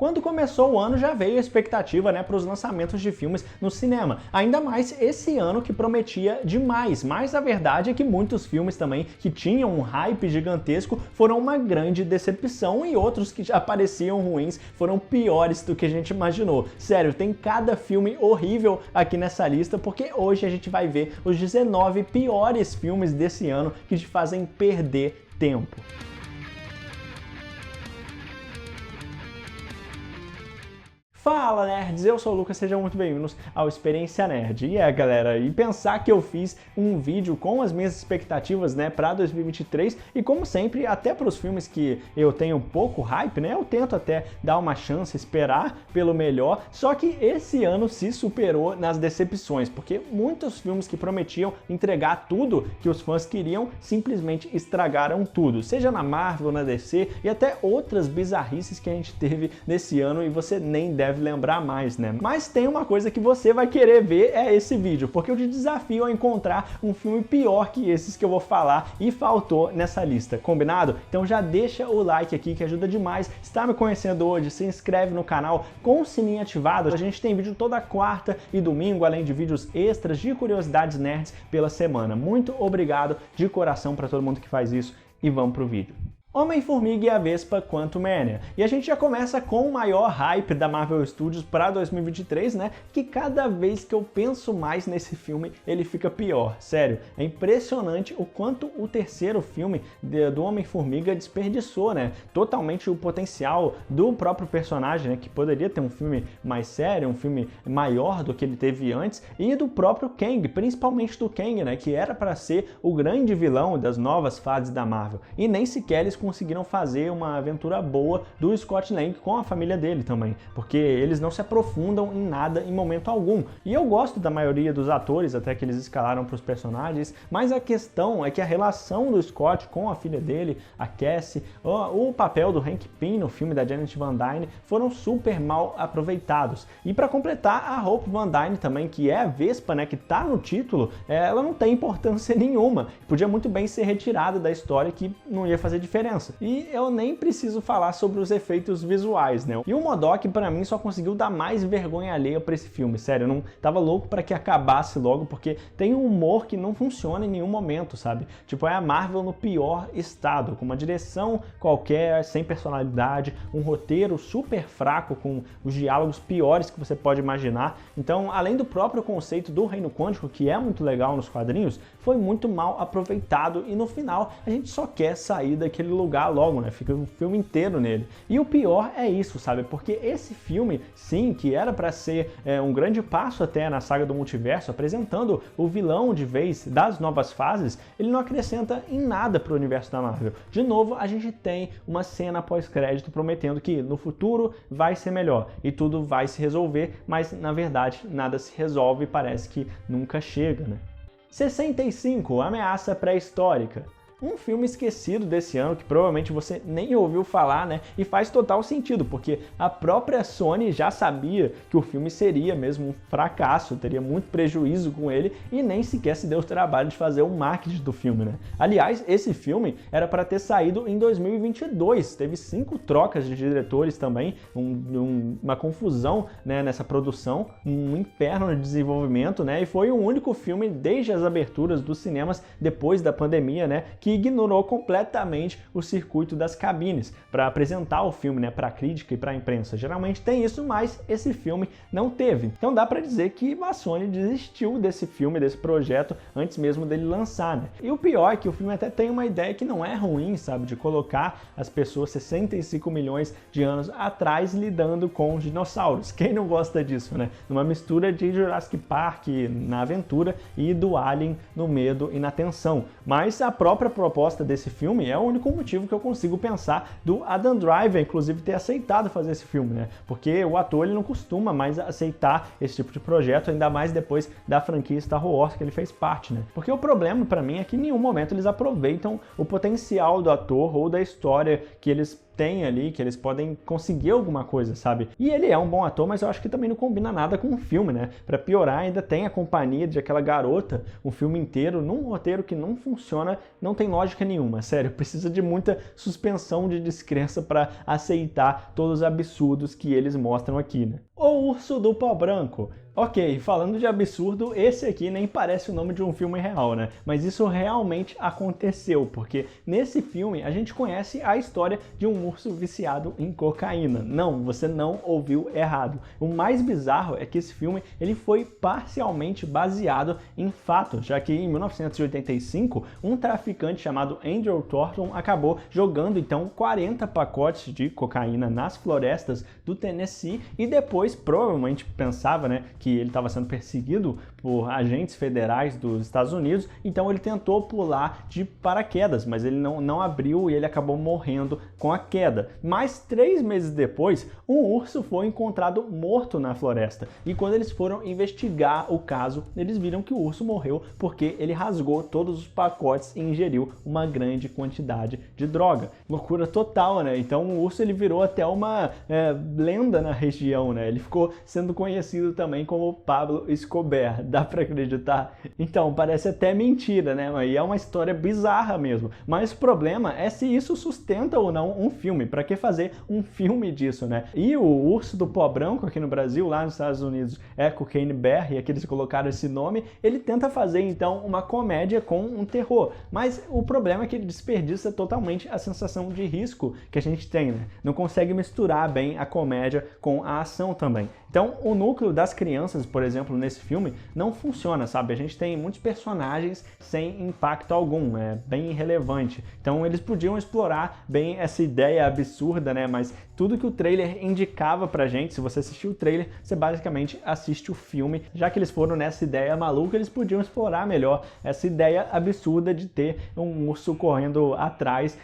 Quando começou o ano já veio a expectativa, né, para os lançamentos de filmes no cinema, ainda mais esse ano que prometia demais, mas a verdade é que muitos filmes também que tinham um hype gigantesco foram uma grande decepção e outros que já pareciam ruins foram piores do que a gente imaginou. Sério, tem cada filme horrível aqui nessa lista porque hoje a gente vai ver os 19 piores filmes desse ano que te fazem perder tempo. Fala nerds, eu sou o Lucas, sejam muito bem-vindos ao Experiência Nerd. E galera, e pensar que eu fiz um vídeo com as minhas expectativas, né, para 2023 e como sempre, até para os filmes que eu tenho pouco hype, né, eu tento até dar uma chance, esperar pelo melhor, só que esse ano se superou nas decepções, porque muitos filmes que prometiam entregar tudo que os fãs queriam, simplesmente estragaram tudo, seja na Marvel, na DC e até outras bizarrices que a gente teve nesse ano e você nem deve lembrar mais, né? Mas tem uma coisa que você vai querer ver, é esse vídeo, porque eu te desafio a encontrar um filme pior que esses que eu vou falar e faltou nessa lista, combinado? Então já deixa o like aqui que ajuda demais. Está me conhecendo hoje, se inscreve no canal com o sininho ativado. A gente tem vídeo toda quarta e domingo, além de vídeos extras de curiosidades nerds pela semana. Muito obrigado de coração para todo mundo que faz isso e vamos pro vídeo. Homem-Formiga e a Vespa Quantumania. E a gente já começa com o maior hype da Marvel Studios para 2023, né? Que cada vez que eu penso mais nesse filme, ele fica pior. Sério, é impressionante o quanto o terceiro filme do Homem-Formiga desperdiçou, né? Totalmente o potencial do próprio personagem, né? Que poderia ter um filme mais sério, um filme maior do que ele teve antes, e do próprio Kang, principalmente do Kang, né? Que era para ser o grande vilão das novas fases da Marvel. E nem sequer eles conseguiram fazer uma aventura boa do Scott Lang com a família dele também, porque eles não se aprofundam em nada em momento algum. E eu gosto da maioria dos atores, até que eles escalaram para os personagens, mas a questão é que a relação do Scott com a filha dele, a Cassie, o papel do Hank Pym no filme da Janet Van Dyne foram super mal aproveitados. E para completar, a Hope Van Dyne também, que é a Vespa, né, que tá no título, ela não tem importância nenhuma. Podia muito bem ser retirada da história, que não ia fazer diferença. E eu nem preciso falar sobre os efeitos visuais, né? E o MODOK, pra mim, só conseguiu dar mais vergonha alheia pra esse filme. Sério, eu não tava louco pra que acabasse logo, porque tem um humor que não funciona em nenhum momento, sabe? Tipo, é a Marvel no pior estado, com uma direção qualquer, sem personalidade, um roteiro super fraco, com os diálogos piores que você pode imaginar. Então, além do próprio conceito do Reino Quântico, que é muito legal nos quadrinhos, foi muito mal aproveitado e no final a gente só quer sair daquele lugar logo, né? Fica o filme inteiro nele. E o pior é isso, sabe? Porque esse filme, sim, que era para ser um grande passo até na saga do multiverso, apresentando o vilão de vez das novas fases, ele não acrescenta em nada para o universo da Marvel. De novo, a gente tem uma cena pós-crédito prometendo que no futuro vai ser melhor e tudo vai se resolver, mas na verdade nada se resolve e parece que nunca chega, né? 65, Ameaça Pré-Histórica. Um filme esquecido desse ano que provavelmente você nem ouviu falar, né? E faz total sentido, porque a própria Sony já sabia que o filme seria mesmo um fracasso, teria muito prejuízo com ele e nem sequer se deu o trabalho de fazer o marketing do filme, né? Aliás, esse filme era para ter saído em 2022, teve 5 trocas de diretores também, uma confusão, né, nessa produção, um inferno de desenvolvimento, né? E foi o único filme desde as aberturas dos cinemas depois da pandemia, né, que ignorou completamente o circuito das cabines para apresentar o filme, né, para a crítica e para a imprensa. Geralmente tem isso, mas esse filme não teve. Então dá para dizer que a Sony desistiu desse filme, desse projeto, antes mesmo dele lançar, né? E o pior é que o filme até tem uma ideia que não é ruim, sabe? De colocar as pessoas 65 milhões de anos atrás lidando com os dinossauros. Quem não gosta disso, né? Uma mistura de Jurassic Park na aventura e do Alien no medo e na tensão. Mas a própria proposta desse filme é o único motivo que eu consigo pensar do Adam Driver, inclusive, ter aceitado fazer esse filme, né? Porque o ator ele não costuma mais aceitar esse tipo de projeto, ainda mais depois da franquia Star Wars que ele fez parte, né? Porque o problema para mim é que em nenhum momento eles aproveitam o potencial do ator ou da história que eles têm ali, que eles podem conseguir alguma coisa, sabe? E ele é um bom ator, mas eu acho que também não combina nada com o filme, né? Pra piorar, ainda tem a companhia de aquela garota, um filme inteiro, num roteiro que não funciona, não tem lógica nenhuma, sério, precisa de muita suspensão de descrença pra aceitar todos os absurdos que eles mostram aqui, né? O Urso do Pó Branco. Ok, falando de absurdo, esse aqui nem parece o nome de um filme real, né? Mas isso realmente aconteceu, porque nesse filme a gente conhece a história de um urso viciado em cocaína. Não, você não ouviu errado. O mais bizarro é que esse filme ele foi parcialmente baseado em fatos, já que em 1985 um traficante chamado Andrew Thornton acabou jogando então 40 pacotes de cocaína nas florestas do Tennessee e depois provavelmente pensava, né, que ele estava sendo perseguido por agentes federais dos Estados Unidos, então ele tentou pular de paraquedas, mas ele não abriu e ele acabou morrendo com a queda. Mas 3 meses depois, um urso foi encontrado morto na floresta, e quando eles foram investigar o caso, eles viram que o urso morreu porque ele rasgou todos os pacotes e ingeriu uma grande quantidade de droga. Loucura total, né? Então o urso ele virou até uma lenda na região, né? Ele ficou sendo conhecido também como Pablo Escobar, dá pra acreditar? Então, parece até mentira, né? E é uma história bizarra mesmo. Mas o problema é se isso sustenta ou não um filme. Pra que fazer um filme disso, né? E o Urso do Pó Branco aqui no Brasil, lá nos Estados Unidos, é Cocaine Bear, e aqui eles colocaram esse nome, ele tenta fazer então uma comédia com um terror. Mas o problema é que ele desperdiça totalmente a sensação de risco que a gente tem, né? Não consegue misturar bem a comédia com a ação também. Então, o núcleo das crianças, por exemplo, nesse filme, não funciona, sabe? A gente tem muitos personagens sem impacto algum, é bem irrelevante. Então, eles podiam explorar bem essa ideia absurda, né? Mas tudo que o trailer indicava pra gente, se você assistir o trailer, você basicamente assiste o filme. Já que eles foram nessa ideia maluca, eles podiam explorar melhor essa ideia absurda de ter um urso correndo atrás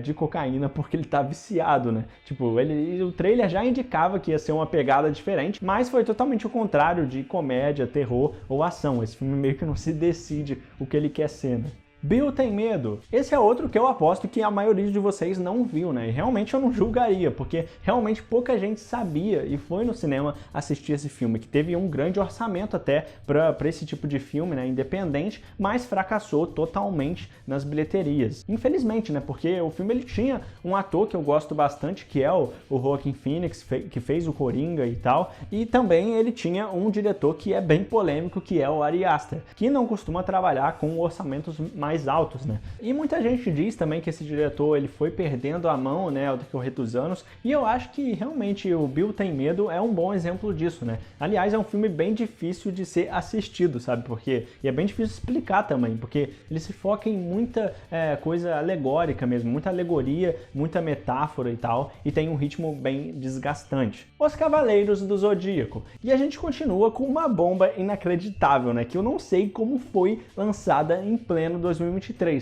de cocaína porque ele tá viciado, né? Tipo, o trailer já indicava que ia ser uma pegada diferente, mas foi totalmente o contrário de comédia, terror ou ação. Esse filme meio que não se decide o que ele quer ser, né? Bill Tem Medo. Esse é outro que eu aposto que a maioria de vocês não viu, né? E realmente eu não julgaria, porque realmente pouca gente sabia e foi no cinema assistir esse filme, que teve um grande orçamento até para esse tipo de filme, né? Independente, mas fracassou totalmente nas bilheterias. Infelizmente, né? Porque o filme ele tinha um ator que eu gosto bastante, que é o Joaquin Phoenix, que fez o Coringa e tal, e também ele tinha um diretor que é bem polêmico, que é o Ari Aster, que não costuma trabalhar com orçamentos mais altos, né? E muita gente diz também que esse diretor ele foi perdendo a mão, né, ao decorrer dos anos, e eu acho que realmente o Bill Tem Medo é um bom exemplo disso, né? Aliás, é um filme bem difícil de ser assistido, sabe? Porque e é bem difícil explicar também, porque ele se foca em muita coisa alegórica mesmo, muita alegoria, muita metáfora e tal, e tem um ritmo bem desgastante. Os Cavaleiros do Zodíaco. E a gente continua com uma bomba inacreditável, né? Que eu não sei como foi lançada em pleno 2023,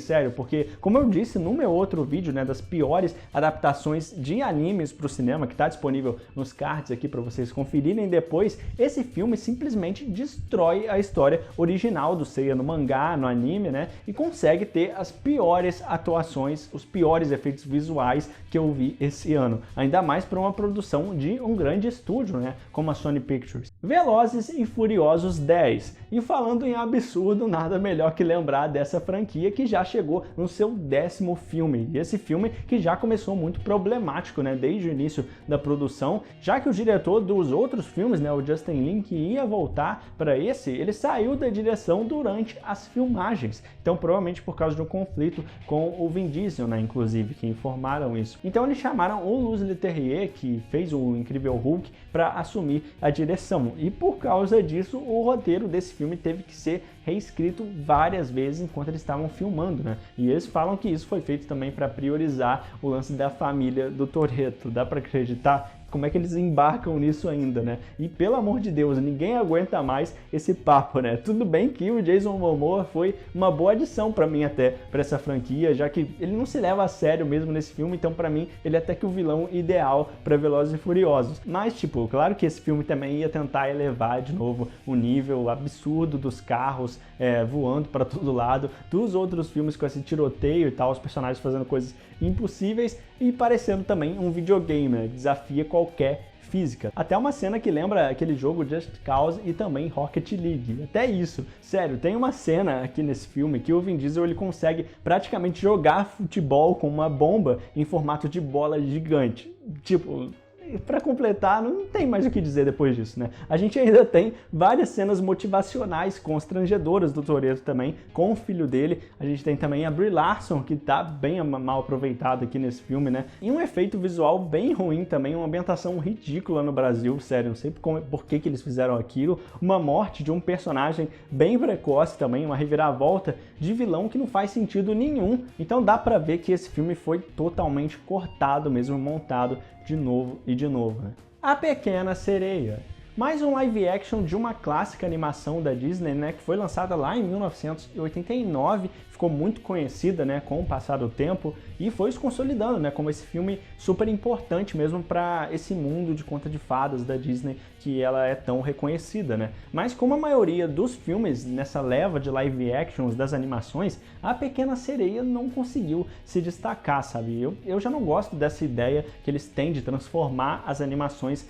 sério, porque como eu disse no meu outro vídeo, né, das piores adaptações de animes para o cinema, que está disponível nos cards aqui para vocês conferirem depois, esse filme simplesmente destrói a história original do Seiya no mangá, no anime, né, e consegue ter as piores atuações, os piores efeitos visuais que eu vi esse ano, ainda mais para uma produção de um grande estúdio, né, como a Sony Pictures. Velozes e Furiosos 10. E falando em absurdo, nada melhor que lembrar dessa franquia que já chegou no seu 10º filme. E esse filme que já começou muito problemático, né, desde o início da produção, já que o diretor dos outros filmes, né, o Justin Lin, que ia voltar para esse, ele saiu da direção durante as filmagens. Então, provavelmente por causa de um conflito com o Vin Diesel, né, inclusive, que informaram isso. Então, eles chamaram o Louis Leterrier, que fez o Incrível Hulk, para assumir a direção. E por causa disso, o roteiro desse filme teve que ser reescrito várias vezes enquanto eles estavam filmando, né? E eles falam que isso foi feito também para priorizar o lance da família do Toretto. Dá para acreditar? como é que eles embarcam nisso ainda, né? E pelo amor de Deus, ninguém aguenta mais esse papo, né? Tudo bem que o Jason Momoa foi uma boa adição pra mim até, pra essa franquia, já que ele não se leva a sério mesmo nesse filme, então pra mim ele é até que o vilão ideal pra Velozes e Furiosos. Mas, tipo, claro que esse filme também ia tentar elevar de novo o nível absurdo dos carros voando pra todo lado, dos outros filmes com esse tiroteio e tal, os personagens fazendo coisas impossíveis e parecendo também um videogame, né? Desafia qualquer física. Até uma cena que lembra aquele jogo Just Cause e também Rocket League. Até isso. Sério, tem uma cena aqui nesse filme que o Vin Diesel ele consegue praticamente jogar futebol com uma bomba em formato de bola gigante. Tipo, pra completar, não tem mais o que dizer depois disso, né? A gente ainda tem várias cenas motivacionais constrangedoras do Toretto também, com o filho dele. A gente tem também a Brie Larson, que tá bem mal aproveitada aqui nesse filme, né? E um efeito visual bem ruim também, uma ambientação ridícula no Brasil, sério, não sei por que eles fizeram aquilo. Uma morte de um personagem bem precoce também, uma reviravolta de vilão que não faz sentido nenhum. Então dá pra ver que esse filme foi totalmente cortado mesmo, montado de novo e de novo, né? A Pequena Sereia. Mais um live action de uma clássica animação da Disney, né, que foi lançada lá em 1989, ficou muito conhecida, né, com o passar do tempo e foi se consolidando, né, como esse filme super importante mesmo para esse mundo de conta de fadas da Disney que ela é tão reconhecida, né? Mas como a maioria dos filmes nessa leva de live actions das animações, a Pequena Sereia não conseguiu se destacar, sabe? Eu já não gosto dessa ideia que eles têm de transformar as animações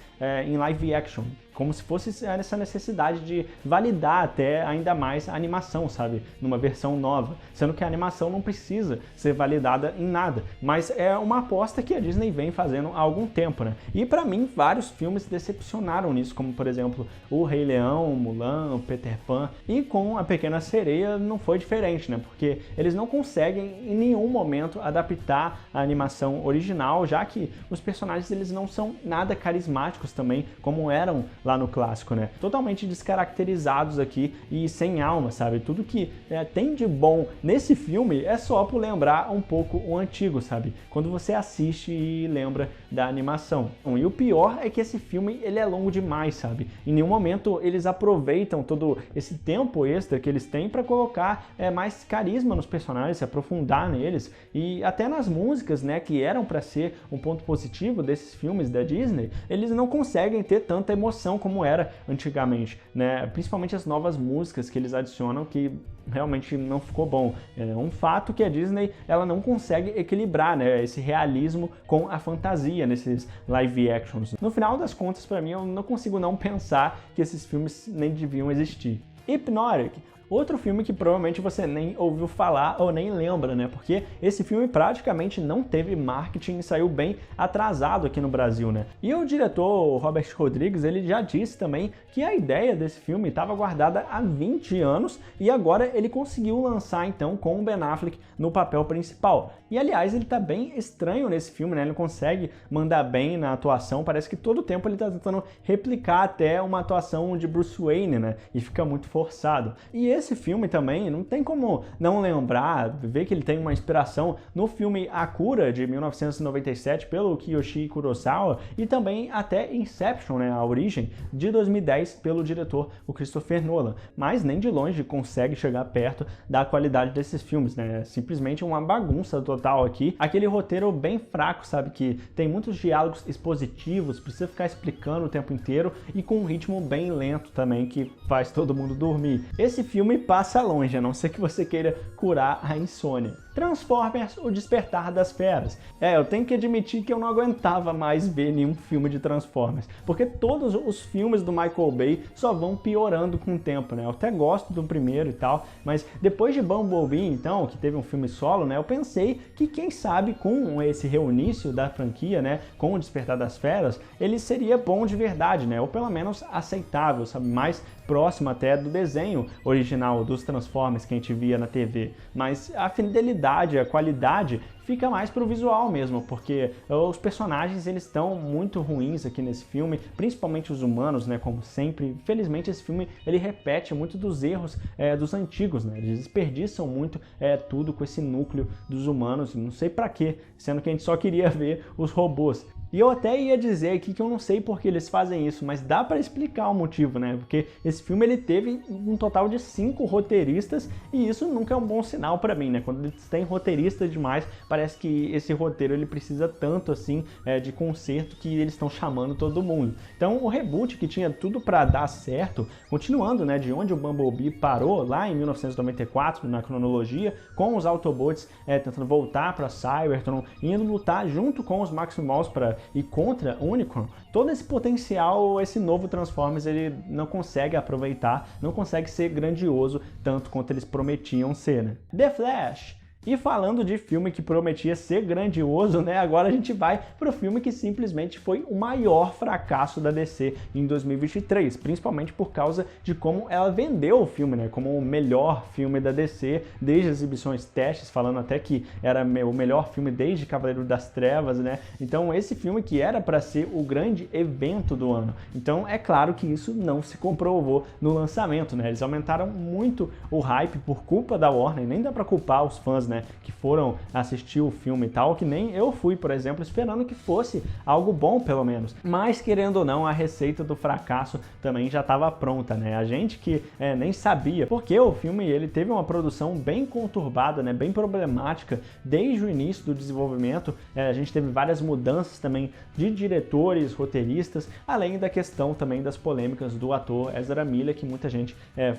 em live action, como se fosse essa necessidade de validar até ainda mais a animação, sabe? Numa versão nova, sendo que a animação não precisa ser validada em nada, mas é uma aposta que a Disney vem fazendo há algum tempo, né? E pra mim, vários filmes decepcionaram nisso, como por exemplo, o Rei Leão, Mulan, o Peter Pan, e com a Pequena Sereia não foi diferente, né? Porque eles não conseguem em nenhum momento adaptar a animação original, já que os personagens eles não são nada carismáticos também, como eram lá no clássico, né? Totalmente descaracterizados aqui e sem alma, sabe? Tudo que tem de bom nesse filme é só por lembrar um pouco o antigo, sabe? Quando você assiste e lembra da animação. E o pior é que esse filme ele é longo demais, sabe? Em nenhum momento eles aproveitam todo esse tempo extra que eles têm para colocar mais carisma nos personagens, se aprofundar neles e até nas músicas, né? Que eram para ser um ponto positivo desses filmes da Disney, eles não conseguem ter tanta emoção como era antigamente, né? Principalmente as novas músicas que eles adicionam que realmente não ficou bom. É um fato que a Disney ela não consegue equilibrar, né, esse realismo com a fantasia nesses live actions. No final das contas, para mim, eu não consigo não pensar que esses filmes nem deviam existir. Hypnotic. Outro filme que provavelmente você nem ouviu falar ou nem lembra, né? Porque esse filme praticamente não teve marketing e saiu bem atrasado aqui no Brasil, né? E o diretor Robert Rodrigues, ele já disse também que a ideia desse filme estava guardada há 20 anos e agora ele conseguiu lançar então com o Ben Affleck no papel principal. E aliás, ele tá bem estranho nesse filme, né? Ele não consegue mandar bem na atuação, parece que todo o tempo ele tá tentando replicar até uma atuação de Bruce Wayne, né? E fica muito forçado. E esse filme também, não tem como não lembrar, ver que ele tem uma inspiração no filme Akira, de 1997, pelo Kiyoshi Kurosawa, e também até Inception, né, a origem, de 2010, pelo diretor, o Christopher Nolan. Mas nem de longe consegue chegar perto da qualidade desses filmes, né? É simplesmente uma bagunça total aqui. Aquele roteiro bem fraco, sabe? Que tem muitos diálogos expositivos, precisa ficar explicando o tempo inteiro, e com um ritmo bem lento também, que faz todo mundo dormir. Esse filme passa longe, a não ser que você queira curar a insônia. Transformers: O Despertar das Feras. Eu tenho que admitir que eu não aguentava mais ver nenhum filme de Transformers, porque todos os filmes do Michael Bay só vão piorando com o tempo, né? Eu até gosto do primeiro e tal, mas depois de Bumblebee, então, que teve um filme solo, né? Eu pensei que quem sabe com esse reinício da franquia, né? Com O Despertar das Feras, ele seria bom de verdade, né? Ou pelo menos aceitável, sabe? Mais próximo até do desenho original dos Transformers que a gente via na TV. Mas a fidelidade, a qualidade fica mais pro visual mesmo, porque os personagens eles estão muito ruins aqui nesse filme, principalmente os humanos, né, como sempre. Felizmente esse filme ele repete muito dos erros dos antigos, né, eles desperdiçam muito tudo com esse núcleo dos humanos, não sei pra quê, sendo que a gente só queria ver os robôs. E eu até ia dizer aqui que eu não sei por que eles fazem isso, mas dá pra explicar o motivo, né? Porque esse filme ele teve um total de 5 roteiristas e isso nunca é um bom sinal pra mim, né? Quando eles têm roteiristas demais, parece que esse roteiro ele precisa tanto assim de conserto que eles estão chamando todo mundo. Então o reboot que tinha tudo pra dar certo, continuando, né, de onde o Bumblebee parou lá em 1994 na cronologia, com os Autobots tentando voltar pra Cybertron, indo lutar junto com os Maximals e contra Unicron, todo esse potencial, esse novo Transformers, ele não consegue aproveitar, não consegue ser grandioso tanto quanto eles prometiam ser, né? The Flash. E falando de filme que prometia ser grandioso, né, agora a gente vai pro filme que simplesmente foi o maior fracasso da DC em 2023, principalmente por causa de como ela vendeu o filme, né, como o melhor filme da DC, desde as exibições testes, falando até que era o melhor filme desde Cavaleiro das Trevas, né, então esse filme que era para ser o grande evento do ano. Então é claro que isso não se comprovou no lançamento, né, eles aumentaram muito o hype por culpa da Warner, nem dá para culpar os fãs, né, que foram assistir o filme e tal, que nem eu fui, por exemplo, esperando que fosse algo bom, pelo menos. Mas, querendo ou não, a receita do fracasso também já estava pronta, né? A gente que nem sabia, porque o filme ele teve uma produção bem conturbada, né, bem problemática, desde o início do desenvolvimento. A gente teve várias mudanças também de diretores, roteiristas, além da questão também das polêmicas do ator Ezra Miller, que muita gente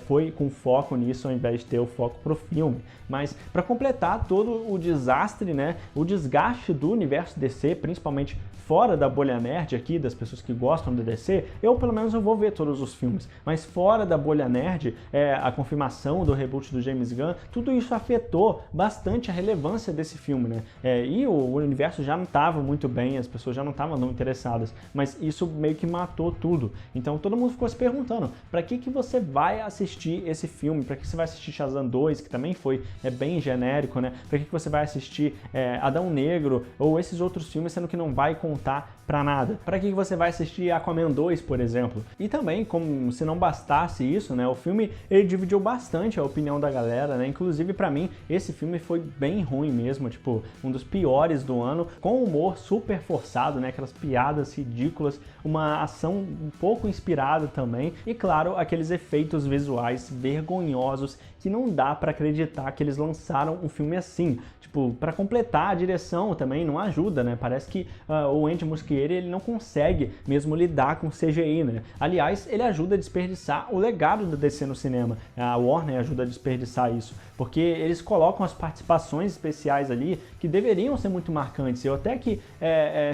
foi com foco nisso ao invés de ter o foco pro filme. Mas, para completar todo o desastre, né, o desgaste do universo DC, principalmente fora da bolha nerd aqui, das pessoas que gostam da DC, eu pelo menos eu vou ver todos os filmes, mas fora da bolha nerd, a confirmação do reboot do James Gunn, tudo isso afetou bastante a relevância desse filme, né, e o universo já não estava muito bem, as pessoas já não estavam tão interessadas, mas isso meio que matou tudo. Então todo mundo ficou se perguntando, para que você vai assistir esse filme, para que você vai assistir Shazam 2, que também foi bem genérico, né? Para que você vai assistir Adão Negro ou esses outros filmes, sendo que não vai contar pra nada? Para que você vai assistir Aquaman 2, por exemplo? E também, como se não bastasse isso, né? O filme ele dividiu bastante a opinião da galera, né? Inclusive para mim esse filme foi bem ruim mesmo, tipo um dos piores do ano, com humor super forçado, né? Aquelas piadas ridículas, uma ação um pouco inspirada também e claro aqueles efeitos visuais vergonhosos que não dá para acreditar que eles lançaram um filme assim. Tipo, para completar, a direção também não ajuda, né? Parece que o Andy Muschietti ele não consegue mesmo lidar com CGI, né? Aliás, ele ajuda a desperdiçar o legado da DC no cinema. A Warner ajuda a desperdiçar isso, porque eles colocam as participações especiais ali que deveriam ser muito marcantes. Eu até que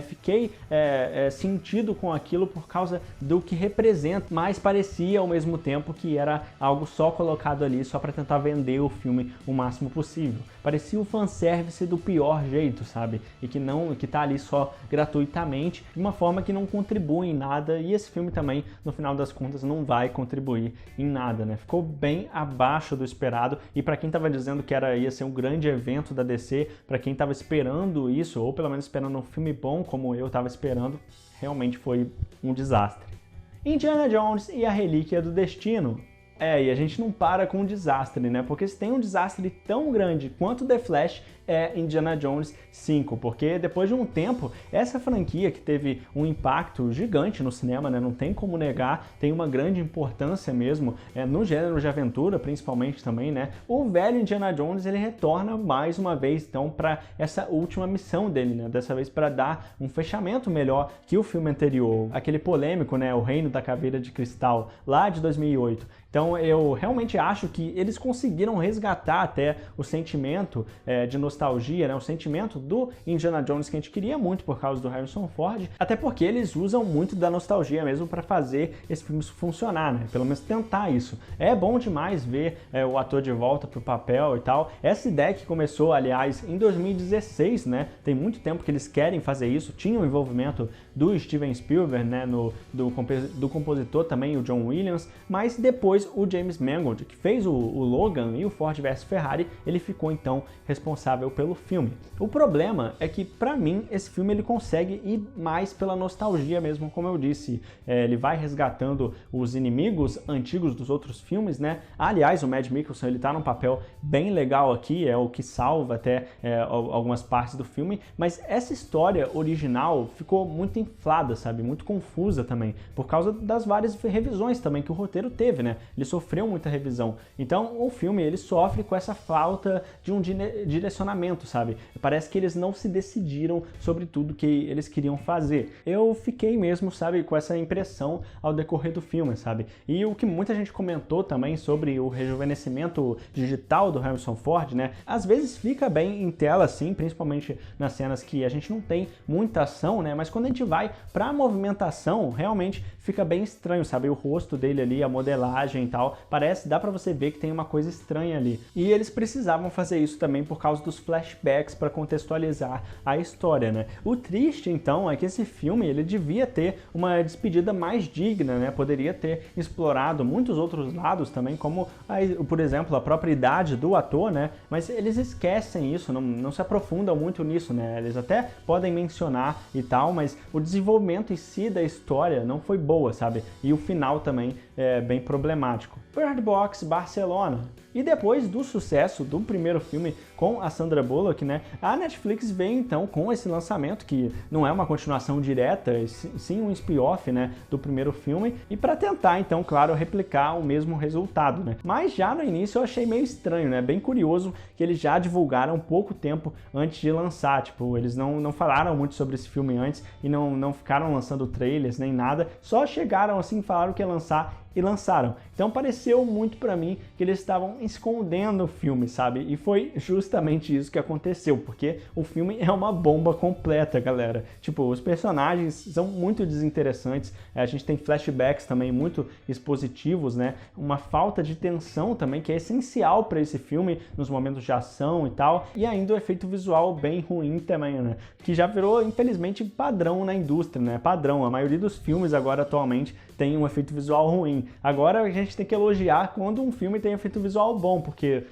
fiquei sentido com aquilo por causa do que representa, mas parecia ao mesmo tempo que era algo só colocado ali só para tentar vender o filme o máximo possível. Parecia o fanservice do pior jeito, sabe? E que tá ali só gratuitamente, de uma forma que não contribui em nada, e esse filme também, no final das contas, não vai contribuir em nada, né? Ficou bem abaixo do esperado, e para quem tava dizendo que ia ser um grande evento da DC, para quem tava esperando isso, ou pelo menos esperando um filme bom como eu tava esperando, realmente foi um desastre. Indiana Jones e a Relíquia do Destino. E a gente não para com o desastre, né? Porque se tem um desastre tão grande quanto The Flash, Indiana Jones 5, porque depois de um tempo, essa franquia que teve um impacto gigante no cinema, né, não tem como negar, tem uma grande importância mesmo no gênero de aventura, principalmente também, né, o velho Indiana Jones, ele retorna mais uma vez, então, para essa última missão dele, né, dessa vez para dar um fechamento melhor que o filme anterior, aquele polêmico, né, O Reino da Caveira de Cristal, lá de 2008. Então eu realmente acho que eles conseguiram resgatar até o sentimento de nostalgia, né, o sentimento do Indiana Jones que a gente queria muito por causa do Harrison Ford, até porque eles usam muito da nostalgia mesmo para fazer esse filme funcionar, né, pelo menos tentar isso. É bom demais ver o ator de volta pro papel e tal. Essa ideia que começou, aliás, em 2016, né, tem muito tempo que eles querem fazer isso, tinha o envolvimento do Steven Spielberg, né, do compositor também, o John Williams, mas depois o James Mangold, que fez o Logan e o Ford vs Ferrari, ele ficou então responsável responsável pelo filme. O problema é que, pra mim, esse filme ele consegue ir mais pela nostalgia mesmo, como eu disse. Ele vai resgatando os inimigos antigos dos outros filmes, né? Aliás, o Mads Mikkelsen, ele tá num papel bem legal aqui, é o que salva até algumas partes do filme, mas essa história original ficou muito inflada, sabe? Muito confusa também, por causa das várias revisões também que o roteiro teve, né? Ele sofreu muita revisão. Então, o filme, ele sofre com essa falta de um direcionamento, sabe? Parece que eles não se decidiram sobre tudo que eles queriam fazer. Eu fiquei mesmo, sabe, com essa impressão ao decorrer do filme, sabe? E o que muita gente comentou também sobre o rejuvenescimento digital do Harrison Ford, né? Às vezes fica bem em tela, assim, principalmente nas cenas que a gente não tem muita ação, né? Mas quando a gente vai pra movimentação, realmente fica bem estranho, sabe? O rosto dele ali, a modelagem e tal, dá pra você ver que tem uma coisa estranha ali. E eles precisavam fazer isso também por causa dos flashbacks para contextualizar a história, né? O triste, então, é que esse filme, ele devia ter uma despedida mais digna, né? Poderia ter explorado muitos outros lados também, como, por exemplo, a própria idade do ator, né? Mas eles esquecem isso, não se aprofundam muito nisso, né? Eles até podem mencionar e tal, mas o desenvolvimento em si da história não foi boa, sabe? E o final também é bem problemático. Bird Box Barcelona. E depois do sucesso do primeiro filme com a Sandra Bullock, né, a Netflix vem então com esse lançamento, que não é uma continuação direta, sim um spin-off, né, do primeiro filme, e para tentar então, claro, replicar o mesmo resultado, né. Mas já no início eu achei meio estranho, né, bem curioso que eles já divulgaram pouco tempo antes de lançar, tipo, eles não falaram muito sobre esse filme antes e não ficaram lançando trailers nem nada, só chegaram assim, falaram que ia lançar e lançaram. Então pareceu muito pra mim que eles estavam escondendo o filme, sabe? E foi justamente isso que aconteceu, porque o filme é uma bomba completa, galera. Tipo, os personagens são muito desinteressantes, a gente tem flashbacks também muito expositivos, né? Uma falta de tensão também, que é essencial para esse filme nos momentos de ação e tal, e ainda o efeito visual bem ruim também, né? Que já virou, infelizmente, padrão na indústria, né? Padrão, a maioria dos filmes agora atualmente tem um efeito visual ruim. Agora a gente tem que elogiar quando um filme tem efeito visual bom, porque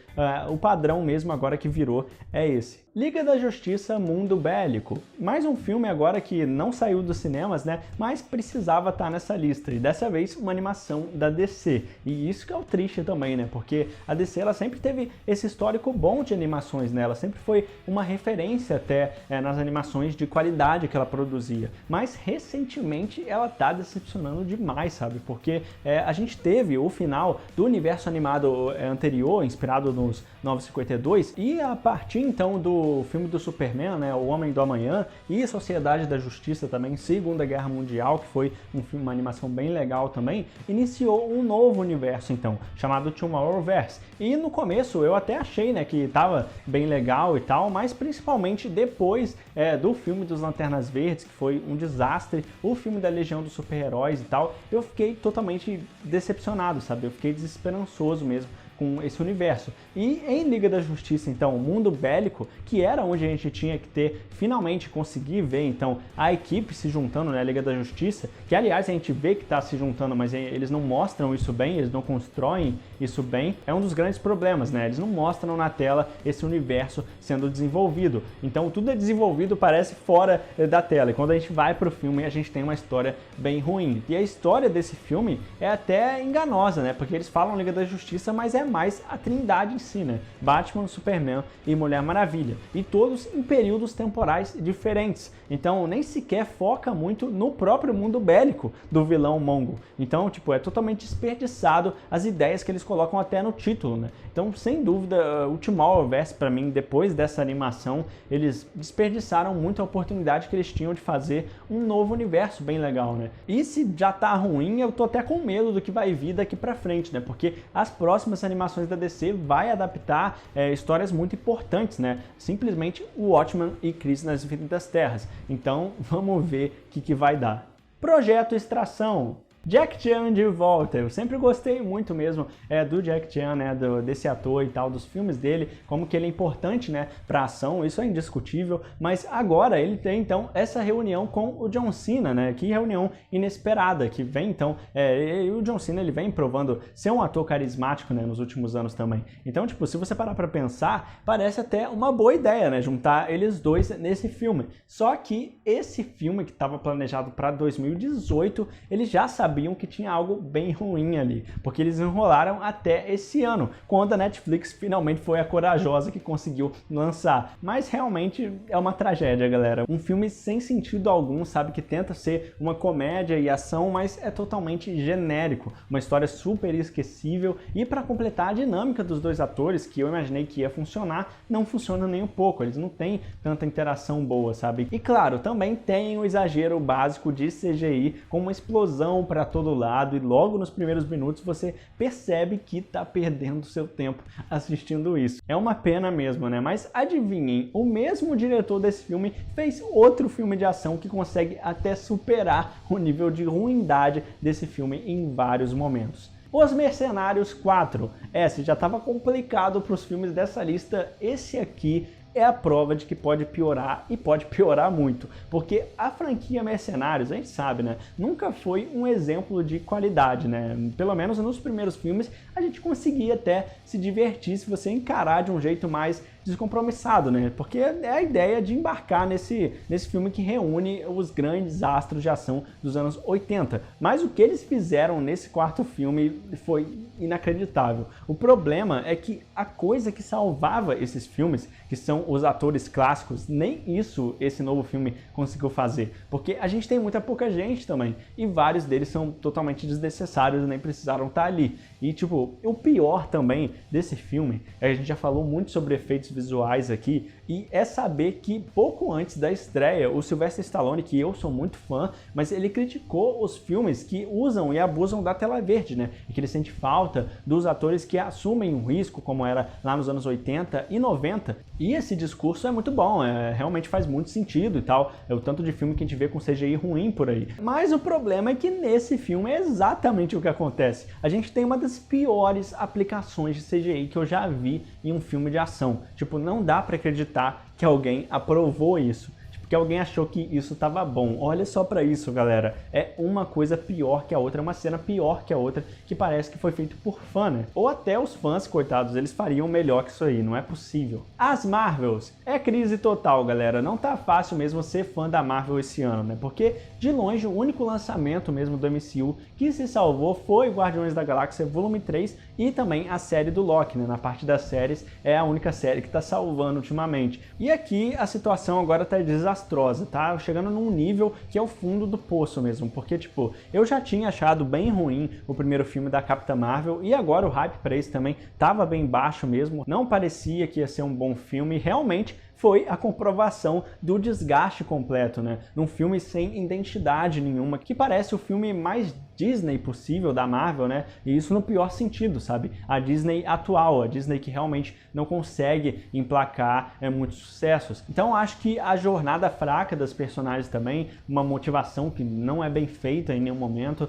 o padrão mesmo agora que virou é esse. Liga da Justiça Mundo Bélico. Mais um filme agora que não saiu dos cinemas, né? Mas precisava estar nessa lista. E dessa vez uma animação da DC. E isso que é o triste também, né? Porque a DC ela sempre teve esse histórico bom de animações, né? Ela sempre foi uma referência até nas animações de qualidade que ela produzia. Mas recentemente ela tá decepcionando demais, sabe? Porque a gente teve o final do universo animado anterior, inspirado nos 952, e a partir então do filme do Superman, né, O Homem do Amanhã, e Sociedade da Justiça também, Segunda Guerra Mundial, que foi uma animação bem legal também, iniciou um novo universo então, chamado Tomorrowverse. E no começo eu até achei, né, que tava bem legal e tal, mas principalmente depois do filme dos Lanternas Verdes, que foi um desastre, o filme da Legião dos Super-Heróis e tal, eu fiquei totalmente decepcionado, sabe? Eu fiquei desesperançoso mesmo com esse universo. E em Liga da Justiça, então, o Mundo Bélico, que era onde a gente tinha que finalmente conseguir ver, então, a equipe se juntando na Liga da Justiça, que aliás a gente vê que está se juntando, mas eles não mostram isso bem, eles não constroem isso bem, é um dos grandes problemas, né? Eles não mostram na tela esse universo sendo desenvolvido. Então tudo é desenvolvido, parece fora da tela, e quando a gente vai pro filme, a gente tem uma história bem ruim. E a história desse filme é até enganosa, né? Porque eles falam Liga da Justiça, mas é mais a trindade em si, né? Batman, Superman e Mulher Maravilha. E todos em períodos temporais diferentes. Então nem sequer foca muito no próprio mundo bélico do vilão Mongo. Então, tipo, é totalmente desperdiçado as ideias que eles colocam até no título, né? Então, sem dúvida, o Tomorrowverse, pra mim, depois dessa animação, eles desperdiçaram muito a oportunidade que eles tinham de fazer um novo universo bem legal, né? E se já tá ruim, eu tô até com medo do que vai vir daqui pra frente, né? Porque as próximas animações da DC vai adaptar histórias muito importantes, né? Simplesmente o Watchmen e Crise nas Infinitas Terras. Então, vamos ver o que vai dar. Projeto Extração. Jack Chan de volta. Eu sempre gostei muito mesmo do Jack Chan, né, desse ator e tal, dos filmes dele, como que ele é importante, né, pra ação, isso é indiscutível, mas agora ele tem então essa reunião com o John Cena, né, que reunião inesperada, que vem então, e o John Cena ele vem provando ser um ator carismático, né, nos últimos anos também. Então, tipo, se você parar pra pensar, parece até uma boa ideia, né, juntar eles dois nesse filme. Só que esse filme que estava planejado para 2018, eles já sabiam que tinha algo bem ruim ali, porque eles enrolaram até esse ano, quando a Netflix finalmente foi a corajosa que conseguiu lançar. Mas realmente é uma tragédia, galera. Um filme sem sentido algum, sabe, que tenta ser uma comédia e ação, mas é totalmente genérico. Uma história super esquecível e para completar a dinâmica dos dois atores, que eu imaginei que ia funcionar, não funciona nem um pouco. Eles não têm tanta interação boa, sabe? E claro, também tem o exagero básico de CGI, com uma explosão para todo lado, e logo nos primeiros minutos você percebe que tá perdendo seu tempo assistindo isso. É uma pena mesmo, né? Mas adivinhem, o mesmo diretor desse filme fez outro filme de ação que consegue até superar o nível de ruindade desse filme em vários momentos. Os Mercenários 4. Se já estava complicado para os filmes dessa lista, esse aqui é a prova de que pode piorar, e pode piorar muito, porque a franquia Mercenários, a gente sabe, né, nunca foi um exemplo de qualidade, né, pelo menos nos primeiros filmes a gente conseguia até se divertir se você encarar de um jeito mais descompromissado, né, porque é a ideia de embarcar nesse filme que reúne os grandes astros de ação dos anos 80, mas o que eles fizeram nesse quarto filme foi inacreditável. O problema é que a coisa que salvava esses filmes, que são os atores clássicos, nem isso esse novo filme conseguiu fazer, porque a gente tem muita pouca gente também, e vários deles são totalmente desnecessários e nem precisaram estar ali. E tipo, o pior também desse filme, a gente já falou muito sobre efeitos visuais aqui, e é saber que pouco antes da estreia, o Sylvester Stallone, que eu sou muito fã, mas ele criticou os filmes que usam e abusam da tela verde, né, e que ele sente falta dos atores que assumem um risco, como era lá nos anos 80 e 90, e esse discurso é muito bom, realmente faz muito sentido e tal, é o tanto de filme que a gente vê com CGI ruim por aí. Mas o problema é que nesse filme é exatamente o que acontece. A gente tem uma das piores aplicações de CGI que eu já vi em um filme de ação. Tipo, não dá pra acreditar que alguém aprovou isso. Que alguém achou que isso tava bom. Olha só pra isso, galera. É uma coisa pior que a outra, é uma cena pior que a outra, que parece que foi feito por fã, né? Ou até os fãs, coitados, eles fariam melhor que isso aí, não é possível. As Marvels. É crise total, galera. Não tá fácil mesmo ser fã da Marvel esse ano, né? Porque, de longe, o único lançamento mesmo do MCU que se salvou foi Guardiões da Galáxia Volume 3 e também a série do Loki, né? Na parte das séries, é a única série que tá salvando ultimamente. E aqui a situação agora tá desastrosa, tá? Chegando num nível que é o fundo do poço mesmo, porque, tipo, eu já tinha achado bem ruim o primeiro filme da Capitã Marvel, e agora o hype pra esse também tava bem baixo mesmo, não parecia que ia ser um bom filme, e realmente foi a comprovação do desgaste completo, né? Num filme sem identidade nenhuma, que parece o filme mais Disney possível da Marvel, né? E isso no pior sentido, sabe? A Disney atual, a Disney que realmente não consegue emplacar muitos sucessos. Então acho que a jornada fraca das personagens também, uma motivação que não é bem feita em nenhum momento,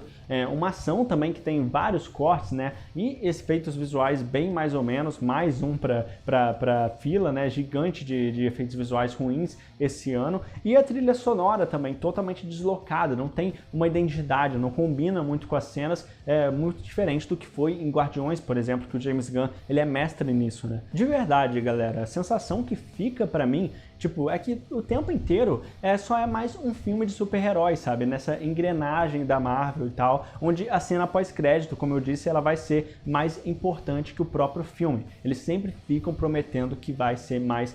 uma ação também que tem vários cortes, né? E efeitos visuais bem mais ou menos, mais um pra fila, né? Gigante de efeitos visuais ruins esse ano. E a trilha sonora também totalmente deslocada, não tem uma identidade, não combina muito com as cenas, muito diferente do que foi em Guardiões, por exemplo, que o James Gunn, ele é mestre nisso, né? De verdade, galera, a sensação que fica pra mim, tipo, é que o tempo inteiro só é mais um filme de super-heróis, sabe? Nessa engrenagem da Marvel e tal, onde a cena pós-crédito, como eu disse, ela vai ser mais importante que o próprio filme. Eles sempre ficam prometendo que vai ser mais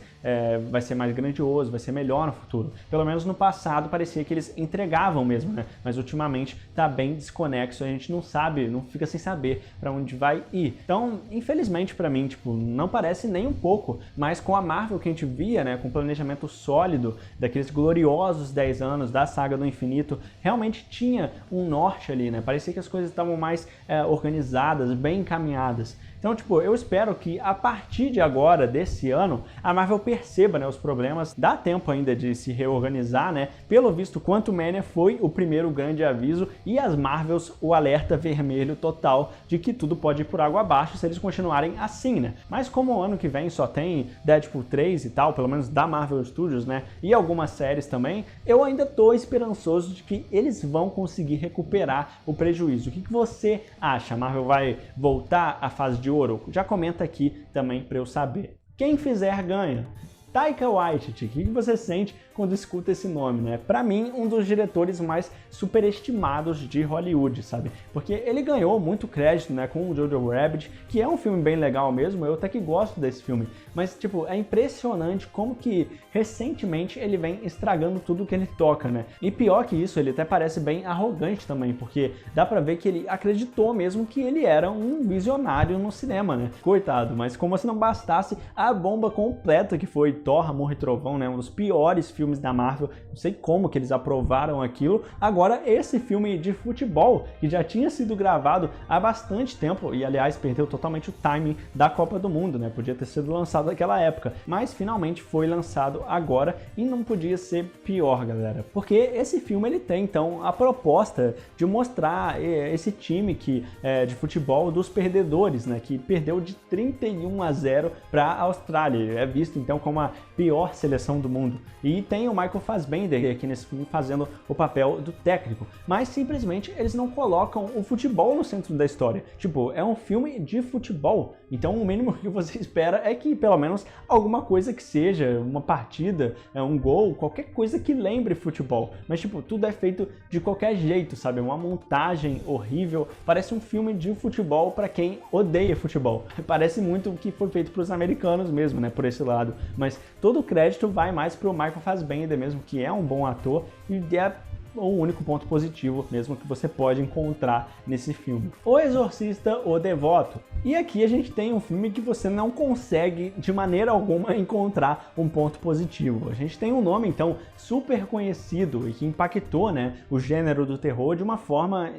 grandioso, vai ser melhor no futuro. Pelo menos no passado parecia que eles entregavam mesmo, né? Mas ultimamente tá bem desconexo, a gente não sabe, não fica sem saber pra onde vai ir. Então, infelizmente pra mim, tipo, não parece nem um pouco, mas com a Marvel que a gente via, né, com o planejamento planejamento sólido daqueles gloriosos 10 anos da Saga do Infinito, realmente tinha um norte ali, né? Parecia que as coisas estavam mais organizadas, bem encaminhadas. Então, tipo, eu espero que a partir de agora, desse ano, a Marvel perceba, né, os problemas. Dá tempo ainda de se reorganizar, né? Pelo visto, Quantumania foi o primeiro grande aviso e as Marvels o alerta vermelho total de que tudo pode ir por água abaixo se eles continuarem assim, né? Mas como o ano que vem só tem Deadpool 3 e tal, pelo menos da Marvel Studios, né, e algumas séries também, eu ainda tô esperançoso de que eles vão conseguir recuperar o prejuízo. O que você acha? A Marvel vai voltar à fase de ouro? Já comenta aqui também para eu saber. Quem fizer ganha. Taika Waititi, o que você sente quando escuta esse nome, né? Pra mim, um dos diretores mais superestimados de Hollywood, sabe? Porque ele ganhou muito crédito, né, com o Jojo Rabbit, que é um filme bem legal mesmo, eu até que gosto desse filme. Mas, tipo, é impressionante como que, recentemente, ele vem estragando tudo que ele toca, né? E pior que isso, ele até parece bem arrogante também, porque dá pra ver que ele acreditou mesmo que ele era um visionário no cinema, né? Coitado, mas como se não bastasse a bomba completa que foi Thor, Amor e Trovão, né? Um dos piores filmes da Marvel, não sei como que eles aprovaram aquilo. Agora esse filme de futebol, que já tinha sido gravado há bastante tempo, e aliás perdeu totalmente o timing da Copa do Mundo, né? Podia ter sido lançado naquela época, mas finalmente foi lançado agora e não podia ser pior, galera. Porque esse filme ele tem então a proposta de mostrar esse time que de futebol dos perdedores, né? Que perdeu de 31-0 para a Austrália. É visto então como a pior seleção do mundo. E tem o Michael Fassbender aqui nesse filme fazendo o papel do técnico, mas simplesmente eles não colocam o futebol no centro da história. Tipo, é um filme de futebol, então o mínimo que você espera é que pelo menos alguma coisa que seja uma partida, um gol, qualquer coisa que lembre futebol. Mas tipo, tudo é feito de qualquer jeito, sabe? Uma montagem horrível, parece um filme de futebol para quem odeia futebol. Parece muito que foi feito para os americanos mesmo, né? Por esse lado, mas todo o crédito vai mais pro Michael Fassbender mesmo, que é um bom ator e é o único ponto positivo mesmo que você pode encontrar nesse filme. O Exorcista, o Devoto. E aqui a gente tem um filme que você não consegue de maneira alguma encontrar um ponto positivo. A gente tem um nome então super conhecido e que impactou, né, o gênero do terror de uma forma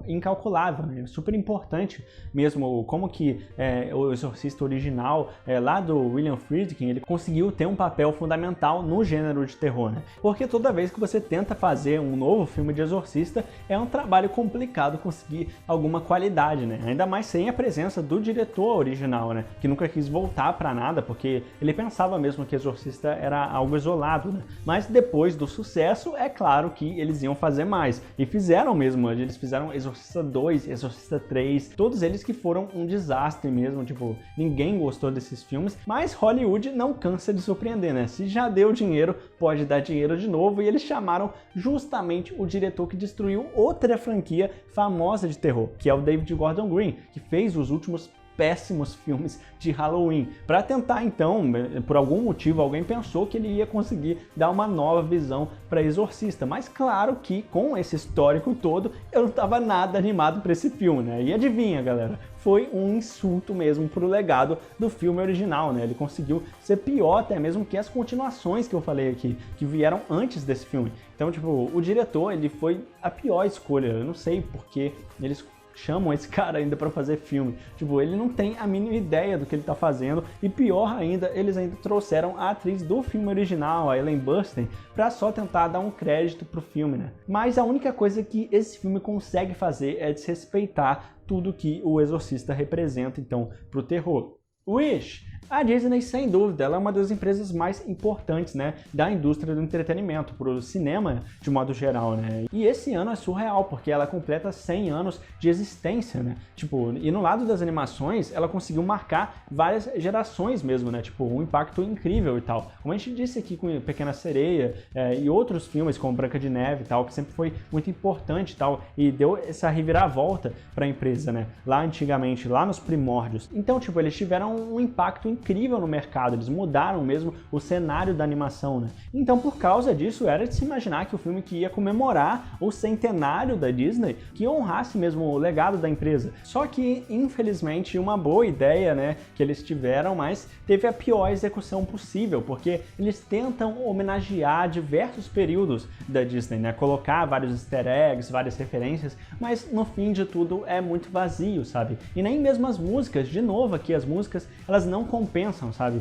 incalculável, né? Super importante mesmo, como que o Exorcista original lá do William Friedkin, ele conseguiu ter um papel fundamental no gênero de terror, né? Porque toda vez que você tenta fazer um novo filme de Exorcista, é um trabalho complicado conseguir alguma qualidade, né? Ainda mais sem a presença do diretor original, né? Que nunca quis voltar pra nada, porque ele pensava mesmo que Exorcista era algo isolado, né? Mas depois do sucesso, é claro que eles iam fazer mais. E fizeram mesmo, eles fizeram Exorcista 2, Exorcista 3, todos eles que foram um desastre mesmo, tipo, ninguém gostou desses filmes, mas Hollywood não cansa de surpreender, né? Se já deu dinheiro, pode dar dinheiro de novo, e eles chamaram justamente o diretor que destruiu outra franquia famosa de terror, que é o David Gordon Green, que fez os últimos péssimos filmes de Halloween, para tentar então, por algum motivo, alguém pensou que ele ia conseguir dar uma nova visão para Exorcista, mas claro que com esse histórico todo, eu não estava nada animado para esse filme, né? E adivinha, galera, foi um insulto mesmo pro legado do filme original, né? Ele conseguiu ser pior até mesmo que as continuações que eu falei aqui, que vieram antes desse filme. Então, tipo, o diretor, ele foi a pior escolha, eu não sei porque eles chamam esse cara ainda para fazer filme. Tipo, ele não tem a mínima ideia do que ele tá fazendo, e pior ainda, eles ainda trouxeram a atriz do filme original, a Ellen Burstyn, para só tentar dar um crédito pro filme, né? Mas a única coisa que esse filme consegue fazer é desrespeitar tudo que o Exorcista representa, então, pro terror. Wish! A Disney, sem dúvida, ela é uma das empresas mais importantes, né, da indústria do entretenimento, pro cinema de modo geral, né? E esse ano é surreal, porque ela completa 100 anos de existência, né? Tipo, e no lado das animações, ela conseguiu marcar várias gerações mesmo, né? Tipo, um impacto incrível e tal. Como a gente disse aqui com Pequena Sereia e outros filmes como Branca de Neve e tal, que sempre foi muito importante e tal, e deu essa reviravolta para a empresa, né? Lá antigamente, lá nos primórdios. Então, tipo, eles tiveram um impacto incrível no mercado, eles mudaram mesmo o cenário da animação, né? Então, por causa disso, era de se imaginar que o filme que ia comemorar o centenário da Disney, que honrasse mesmo o legado da empresa. Só que, infelizmente, uma boa ideia, né, que eles tiveram, mas teve a pior execução possível, porque eles tentam homenagear diversos períodos da Disney, né, colocar vários easter eggs, várias referências, mas no fim de tudo é muito vazio, sabe? E nem mesmo as músicas, de novo aqui, as músicas, elas não compensam, sabe?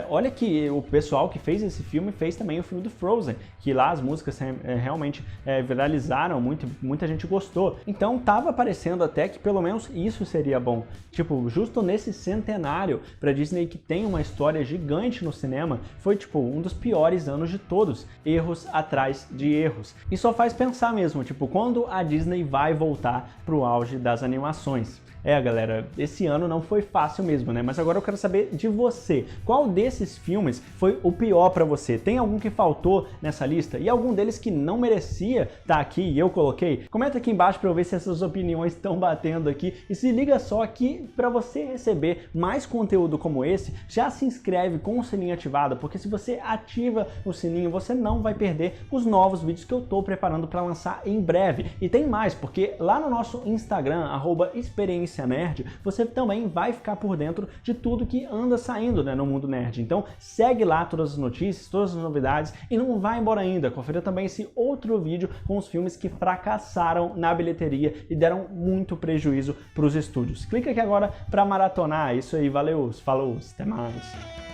Olha que o pessoal que fez esse filme fez também o filme do Frozen, que lá as músicas realmente viralizaram, muita gente gostou. Então tava parecendo até que pelo menos isso seria bom. Tipo, justo nesse centenário pra Disney, que tem uma história gigante no cinema, foi tipo um dos piores anos de todos. Erros atrás de erros. E só faz pensar mesmo, tipo, quando a Disney vai voltar pro auge das animações. Galera, esse ano não foi fácil mesmo, né? Mas agora eu quero saber de você. Qual desses filmes foi o pior pra você? Tem algum que faltou nessa lista? E algum deles que não merecia estar aqui e eu coloquei? Comenta aqui embaixo pra eu ver se essas opiniões estão batendo aqui. E se liga só que pra você receber mais conteúdo como esse, já se inscreve com o sininho ativado, porque se você ativa o sininho, você não vai perder os novos vídeos que eu tô preparando pra lançar em breve. E tem mais, porque lá no nosso Instagram, @experiência nerd, você também vai ficar por dentro de tudo que anda saindo, né, no mundo nerd. Então segue lá todas as notícias, todas as novidades e não vai embora ainda. Confira também esse outro vídeo com os filmes que fracassaram na bilheteria e deram muito prejuízo para os estúdios. Clica aqui agora para maratonar. Isso aí, valeu, falou, até mais.